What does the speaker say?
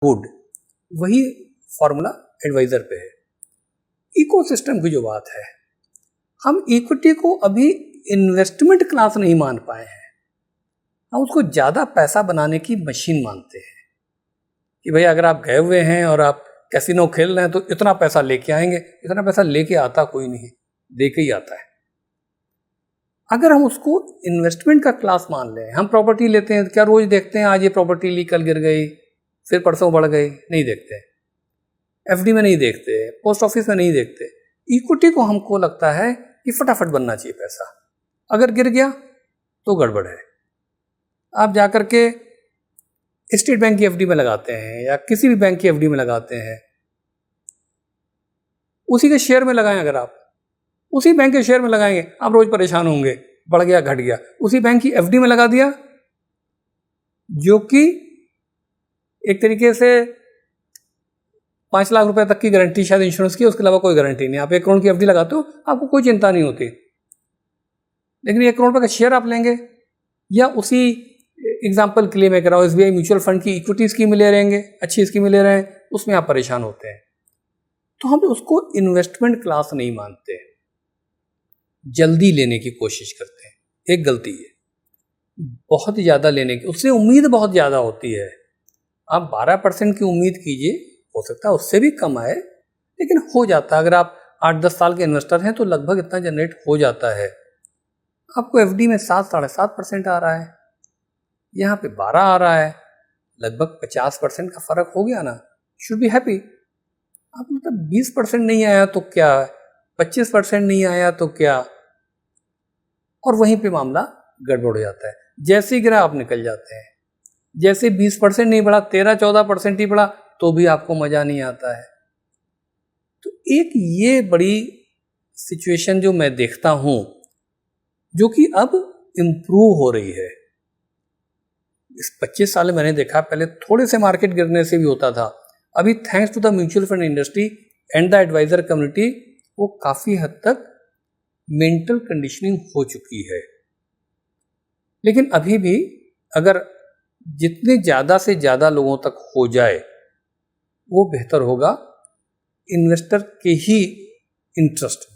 Good, वही formula adviser पे है। इकोसिस्टम की जो बात है, हम इक्विटी को अभी इन्वेस्टमेंट क्लास नहीं मान पाए हैं, हम उसको ज़्यादा पैसा बनाने की मशीन मानते हैं कि भाई अगर आप गए हुए हैं और आप कैसीनो खेल रहे हैं तो इतना पैसा लेके आएंगे। इतना पैसा लेके आता कोई नहीं, दे के ही आता है। अगर हम उसको इन्वेस्टमेंट का क्लास मान लें, हम प्रॉपर्टी लेते हैं, क्या रोज देखते हैं आज ये प्रॉपर्टी ली, कल गिर गई, फिर परसों बढ़ गई? नहीं देखते। एफडी में नहीं देखते, पोस्ट ऑफिस में नहीं देखते। इक्विटी को हमको लगता है कि फटाफट बनना चाहिए पैसा, अगर गिर गया तो गड़बड़ है। आप जाकर के स्टेट बैंक की एफडी में लगाते हैं या किसी भी बैंक की एफडी में लगाते हैं, उसी के शेयर में लगाएं। अगर आप उसी बैंक के शेयर में लगाएंगे, आप रोज परेशान होंगे, बढ़ गया घट गया। उसी बैंक की एफडी में लगा दिया, जो कि एक तरीके से 5 लाख रुपए तक की गारंटी शायद इंश्योरेंस की, उसके अलावा कोई गारंटी नहीं। आप 1 करोड़ की एफडी लगाते हो, आपको कोई चिंता नहीं होती। लेकिन 1 करोड़ रुपए का शेयर आप लेंगे, या उसी एग्जाम्पल के लिए मैं कह रहा हूँ एसबीआई म्यूचुअल फंड की इक्विटी स्कीम ले रहेंगे, अच्छी स्कीम ले रहे हैं, उसमें आप परेशान होते हैं। तो हम उसको इन्वेस्टमेंट क्लास नहीं मानते, जल्दी लेने की कोशिश करते हैं। एक गलती है, बहुत ज़्यादा लेने की, उससे उम्मीद बहुत ज़्यादा होती है। आप 12% की उम्मीद कीजिए, हो सकता है उससे भी कम आए, लेकिन हो जाता है। अगर आप 8-10 साल के इन्वेस्टर हैं तो लगभग इतना जनरेट हो जाता है। आपको एफडी में 7-7.5% आ रहा है, यहाँ पे 12 आ रहा है, लगभग 50% का फर्क हो गया ना, शुड बी हैप्पी। आप मतलब 20% नहीं आया तो क्या, 25% नहीं आया तो क्या, और वहीं पे मामला गड़बड़ हो जाता है। जैसे ही गिरा आप निकल जाते हैं, जैसे 20% नहीं बढ़ा, 13-14% ही बढ़ा, तो भी आपको मजा नहीं आता है। तो एक ये बड़ी सिचुएशन जो मैं देखता हूं, जो कि अब इम्प्रूव हो रही है। इस 25 साल में मैंने देखा, पहले थोड़े से मार्केट गिरने से भी होता था। अभी thanks to the mutual fund industry and the advisor community, वो काफी हद तक मेंटल कंडीशनिंग हो चुकी है। लेकिन अभी भी अगर जितने ज़्यादा से ज़्यादा लोगों तक हो जाए वो बेहतर होगा, इन्वेस्टर के ही इंटरेस्ट में।